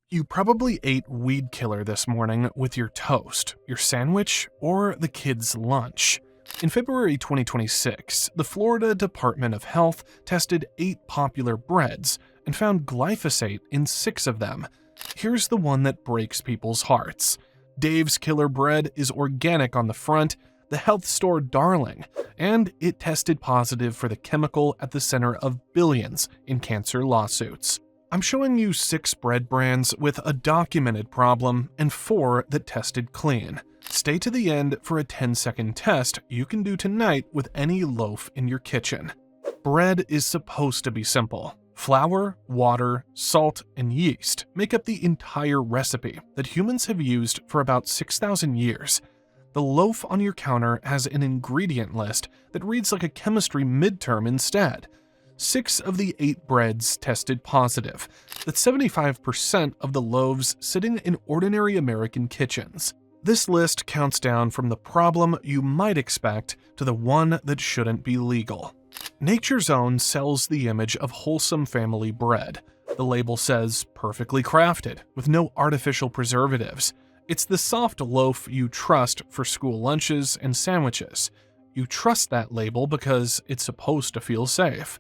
You probably ate weed killer this morning with your toast, your sandwich, or the kids' lunch. In February 2026, the Florida Department of Health tested 8 popular breads and found glyphosate in 6 of them. Here's the one that breaks people's hearts. Dave's Killer Bread is organic on the front, the health store darling, and it tested positive for the chemical at the center of billions in cancer lawsuits. I'm showing you 6 bread brands with a documented problem and 4 that tested clean. Stay to the end for a 10-second test you can do tonight with any loaf in your kitchen. Bread is supposed to be simple. Flour, water, salt, and yeast make up the entire recipe that humans have used for about 6,000 years. The loaf on your counter has an ingredient list that reads like a chemistry midterm instead. 6 of the 8 breads tested positive. That's 75% of the loaves sitting in ordinary American kitchens. This list counts down from the problem you might expect to the one that shouldn't be legal. Nature's Own sells the image of wholesome family bread. The label says perfectly crafted, with no artificial preservatives. It's the soft loaf you trust for school lunches and sandwiches. You trust that label because it's supposed to feel safe.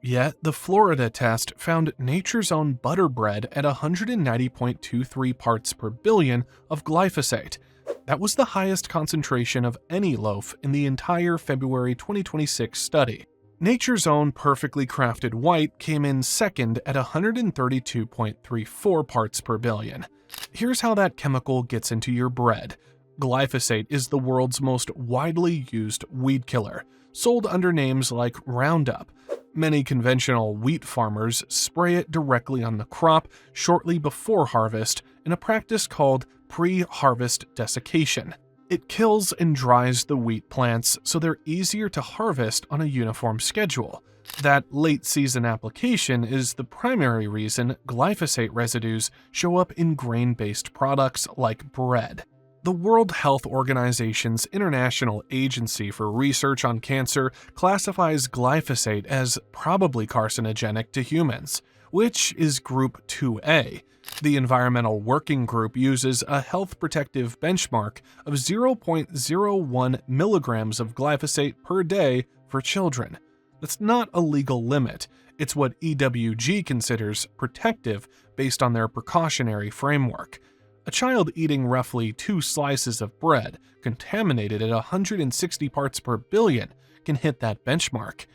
Yet, the Florida test found Nature's Own butter bread at 190.23 parts per billion of glyphosate. That was the highest concentration of any loaf in the entire February 2026 study. Nature's Own perfectly crafted white came in second at 132.34 parts per billion. Here's how that chemical gets into your bread. Glyphosate is the world's most widely used weed killer, sold under names like Roundup. Many conventional wheat farmers spray it directly on the crop shortly before harvest in a practice called pre-harvest desiccation. It kills and dries the wheat plants so they're easier to harvest on a uniform schedule. That late-season application is the primary reason glyphosate residues show up in grain-based products like bread. The World Health Organization's International Agency for Research on Cancer classifies glyphosate as probably carcinogenic to humans, which is Group 2A. The Environmental Working Group uses a health protective benchmark of 0.01 milligrams of glyphosate per day for children. That's not a legal limit. It's what EWG considers protective based on their precautionary framework. A child eating roughly 2 slices of bread, contaminated at 160 parts per billion, can hit that benchmark.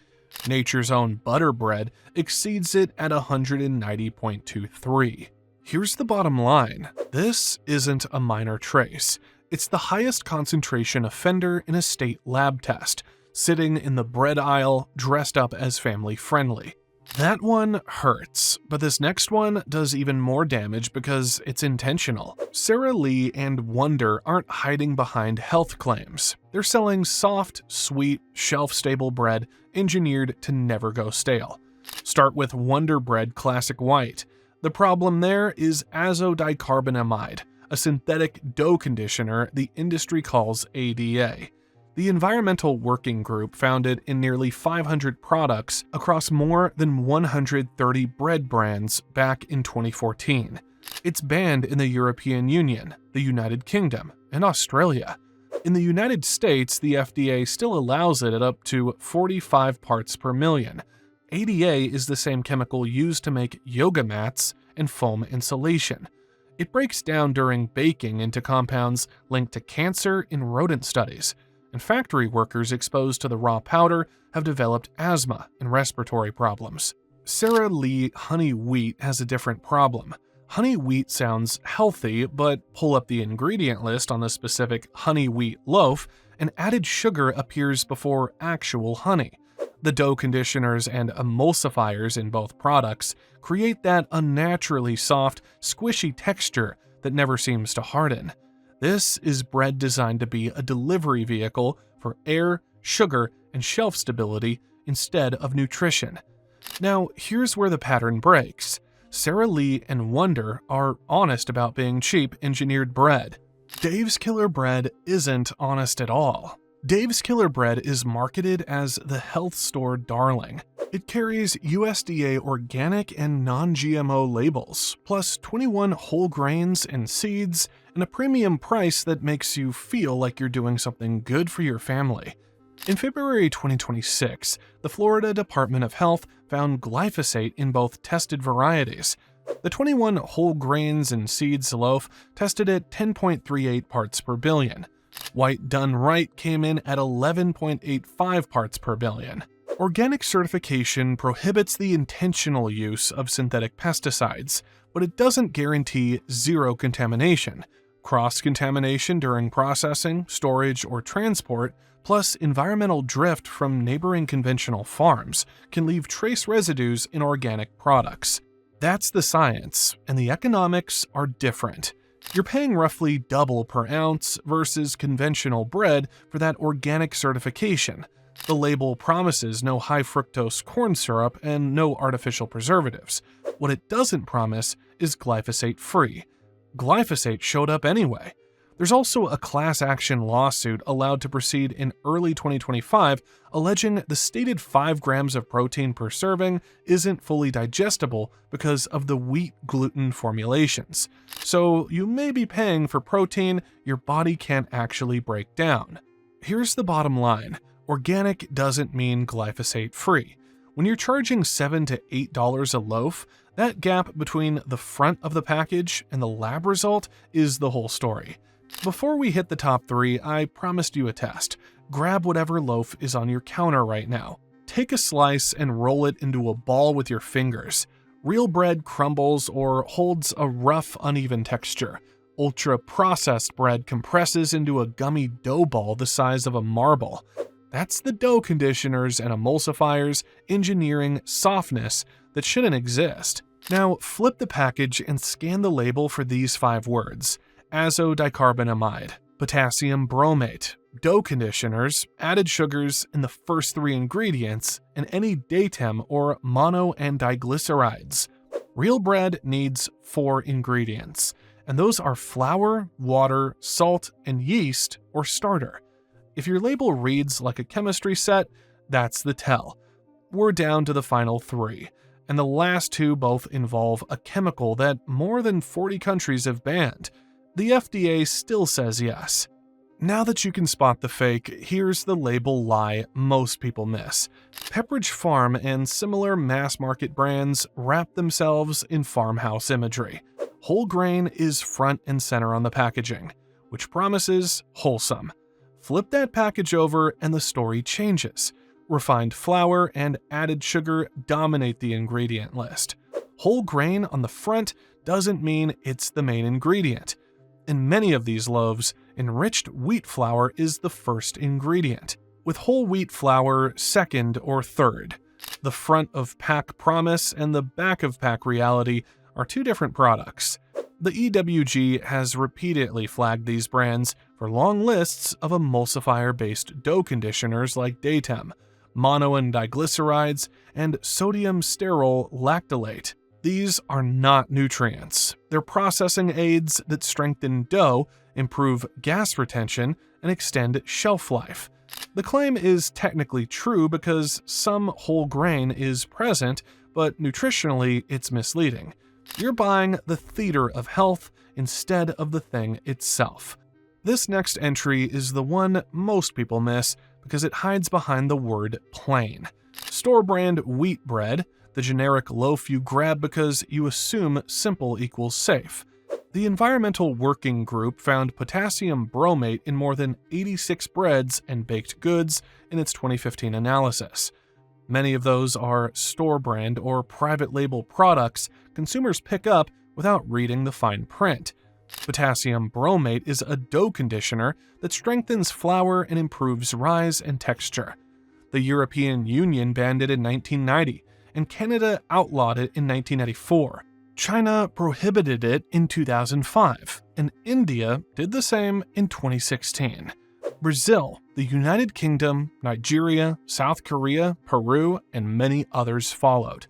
Nature's Own butter bread exceeds it at 190.23. Here's the bottom line. This isn't a minor trace. It's the highest concentration offender in a state lab test, sitting in the bread aisle dressed up as family-friendly. That one hurts, but this next one does even more damage because it's intentional. Sara Lee and Wonder aren't hiding behind health claims. They're selling soft, sweet, shelf-stable bread engineered to never go stale. Start with Wonder Bread Classic White. The problem there is azodicarbonamide, a synthetic dough conditioner the industry calls ADA. The Environmental Working Group found it in nearly 500 products across more than 130 bread brands back in 2014. It's banned in the European Union, the United Kingdom, and Australia. In the United States, the FDA still allows it at up to 45 parts per million. ADA is the same chemical used to make yoga mats and foam insulation. It breaks down during baking into compounds linked to cancer in rodent studies, and factory workers exposed to the raw powder have developed asthma and respiratory problems. Sara Lee honey wheat has a different problem. Honey wheat sounds healthy, but pull up the ingredient list on the specific honey wheat loaf, and added sugar appears before actual honey. The dough conditioners and emulsifiers in both products create that unnaturally soft, squishy texture that never seems to harden. This is bread designed to be a delivery vehicle for air, sugar, and shelf stability instead of nutrition. Now, here's where the pattern breaks. Sara Lee and Wonder are honest about being cheap engineered bread. Dave's Killer Bread isn't honest at all. Dave's Killer Bread is marketed as the health store darling. It carries USDA organic and non-GMO labels, plus 21 whole grains and seeds, and a premium price that makes you feel like you're doing something good for your family. In February 2026, the Florida Department of Health found glyphosate in both tested varieties. The 21 whole grains and seeds loaf tested at 10.38 parts per billion. White done right came in at 11.85 parts per billion. Organic certification prohibits the intentional use of synthetic pesticides, but it doesn't guarantee zero contamination. Cross-contamination during processing, storage, or transport, plus environmental drift from neighboring conventional farms, can leave trace residues in organic products. That's the science, and the economics are different. You're paying roughly double per ounce versus conventional bread for that organic certification. The label promises no high-fructose corn syrup and no artificial preservatives. What it doesn't promise is glyphosate-free. Glyphosate showed up anyway. There's also a class action lawsuit allowed to proceed in early 2025 alleging the stated 5 grams of protein per serving isn't fully digestible because of the wheat gluten formulations. So you may be paying for protein your body can't actually break down. Here's the bottom line. Organic doesn't mean glyphosate-free. When you're charging $7 to $8 a loaf, that gap between the front of the package and the lab result is the whole story. Before we hit the top 3, I promised you a test. Grab whatever loaf is on your counter right now. Take a slice and roll it into a ball with your fingers. Real bread crumbles or holds a rough, uneven texture. Ultra-processed bread compresses into a gummy dough ball the size of a marble. That's the dough conditioners and emulsifiers engineering softness that shouldn't exist. Now flip the package and scan the label for these 5 words. Azodicarbonamide, potassium bromate, dough conditioners, added sugars in the first 3 ingredients, and any datem or mono and diglycerides. Real bread needs 4 ingredients, and those are flour, water, salt, and yeast or starter. If your label reads like a chemistry set, that's the tell. We're down to the final 3, and the last 2 both involve a chemical that more than 40 countries have banned. The FDA still says yes. Now that you can spot the fake, here's the label lie most people miss. Pepperidge Farm and similar mass-market brands wrap themselves in farmhouse imagery. Whole grain is front and center on the packaging, which promises wholesome. Flip that package over and the story changes. Refined flour and added sugar dominate the ingredient list. Whole grain on the front doesn't mean it's the main ingredient. In many of these loaves, enriched wheat flour is the first ingredient, with whole wheat flour second or third. The front of pack promise and the back of pack reality are 2 different products. The EWG has repeatedly flagged these brands for long lists of emulsifier-based dough conditioners like datem, mono and diglycerides, and sodium sterol lactylate. These are not nutrients. They're processing aids that strengthen dough, improve gas retention, and extend shelf life. The claim is technically true because some whole grain is present, but nutritionally it's misleading. You're buying the theater of health instead of the thing itself. This next entry is the one most people miss because it hides behind the word plain. Store-brand wheat bread, the generic loaf you grab because you assume simple equals safe. The Environmental Working Group found potassium bromate in more than 86 breads and baked goods in its 2015 analysis. Many of those are store-brand or private label products consumers pick up without reading the fine print. Potassium bromate is a dough conditioner that strengthens flour and improves rise and texture. The European Union banned it in 1990, and Canada outlawed it in 1994. China prohibited it in 2005, and India did the same in 2016. Brazil, the United Kingdom, Nigeria, South Korea, Peru, and many others followed.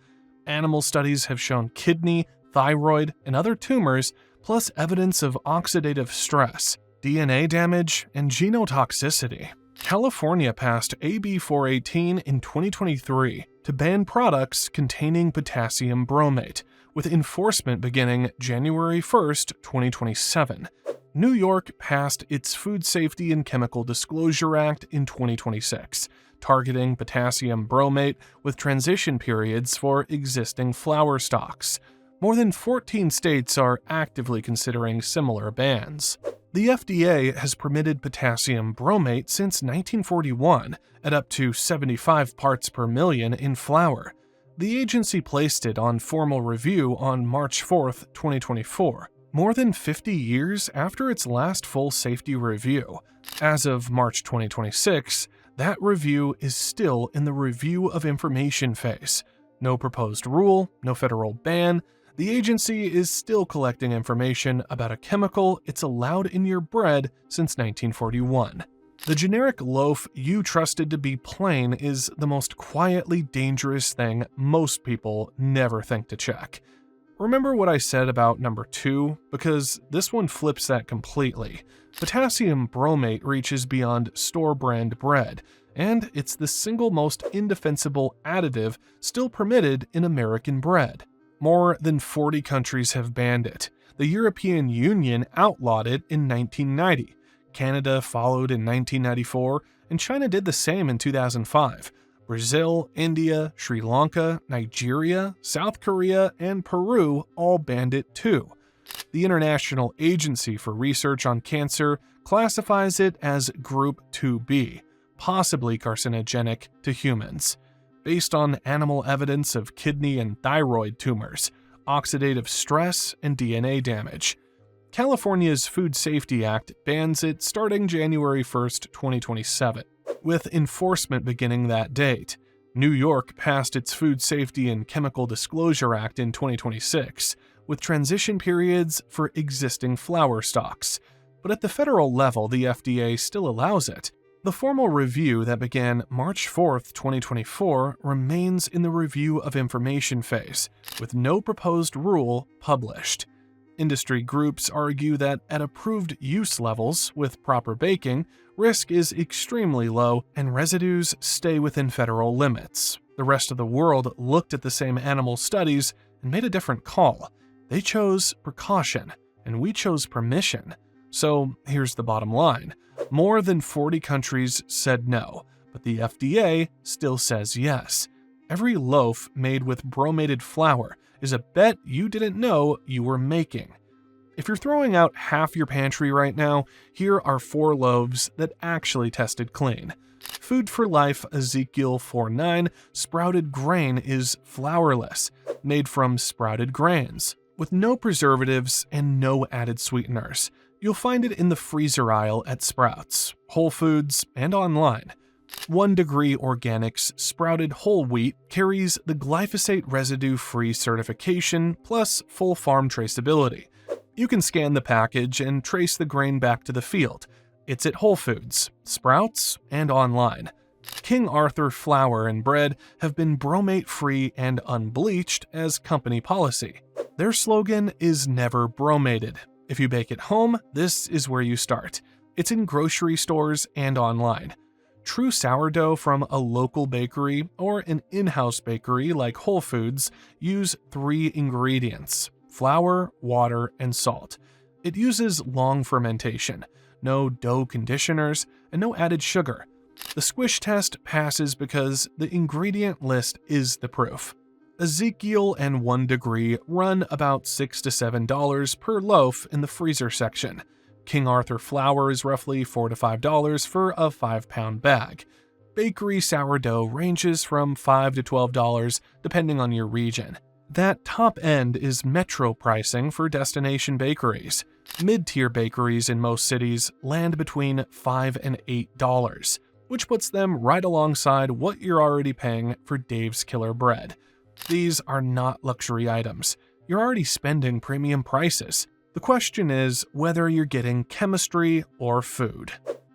Animal studies have shown kidney, thyroid, and other tumors, plus evidence of oxidative stress, DNA damage, and genotoxicity. California passed AB 418 in 2023 to ban products containing potassium bromate, with enforcement beginning January 1st, 2027. New York passed its Food Safety and Chemical Disclosure Act in 2026, targeting potassium bromate with transition periods for existing flour stocks. More than 14 states are actively considering similar bans. The FDA has permitted potassium bromate since 1941 at up to 75 parts per million in flour. The agency placed it on formal review on March 4, 2024, more than 50 years after its last full safety review. As of March 2026, that review is still in the review of information phase. No proposed rule, no federal ban. The agency is still collecting information about a chemical it's allowed in your bread since 1941. The generic loaf you trusted to be plain is the most quietly dangerous thing most people never think to check. Remember what I said about number 2? Because this one flips that completely. Potassium bromate reaches beyond store-brand bread, and it's the single most indefensible additive still permitted in American bread. More than 40 countries have banned it. The European Union outlawed it in 1990. Canada followed in 1994, and China did the same in 2005. Brazil, India, Sri Lanka, Nigeria, South Korea, and Peru all banned it too. The International Agency for Research on Cancer classifies it as Group 2B, possibly carcinogenic to humans, based on animal evidence of kidney and thyroid tumors, oxidative stress, and DNA damage. California's Food Safety Act bans it starting January 1, 2027, with enforcement beginning that date. New York passed its Food Safety and Chemical Disclosure Act in 2026, with transition periods for existing flour stocks. But at the federal level, the FDA still allows it. The formal review that began March 4, 2024 remains in the review of information phase, with no proposed rule published. Industry groups argue that at approved use levels, with proper baking, risk is extremely low and residues stay within federal limits. The rest of the world looked at the same animal studies and made a different call. They chose precaution, and we chose permission. So here's the bottom line. More than 40 countries said no, but the FDA still says yes. Every loaf made with bromated flour is a bet you didn't know you were making. If you're throwing out half your pantry right now, here are 4 loaves that actually tested clean. Food for Life Ezekiel 4:9 sprouted grain is flourless, made from sprouted grains, with no preservatives and no added sweeteners. You'll find it in the freezer aisle at Sprouts, Whole Foods, and online. 1 Degree Organics sprouted whole wheat carries the glyphosate residue-free certification plus full farm traceability. You can scan the package and trace the grain back to the field. It's at Whole Foods, Sprouts, and online. King Arthur flour and bread have been bromate-free and unbleached as company policy. Their slogan is never bromated. If you bake at home, this is where you start. It's in grocery stores and online. True sourdough from a local bakery or an in-house bakery like Whole Foods use 3 ingredients: flour, water, and salt. It uses long fermentation, no dough conditioners, and no added sugar. The squish test passes because the ingredient list is the proof. Ezekiel and 1 Degree run about $6 to $7 per loaf in the freezer section. King Arthur flour is roughly $4 to $5 for a 5-pound bag. Bakery sourdough ranges from $5 to $12 depending on your region. That top end is metro pricing for destination bakeries. Mid-tier bakeries in most cities land between $5 and $8, which puts them right alongside what you're already paying for Dave's Killer Bread. These are not luxury items. You're already spending premium prices. The question is whether you're getting chemistry or food.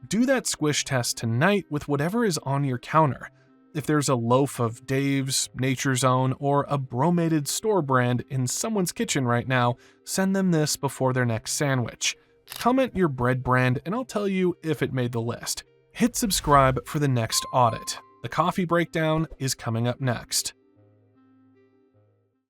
Do that squish test tonight with whatever is on your counter. If there's a loaf of Dave's, Nature's Own, or a bromated store brand in someone's kitchen right now, send them this before their next sandwich. Comment your bread brand and I'll tell you if it made the list. Hit subscribe for the next audit. The coffee breakdown is coming up next.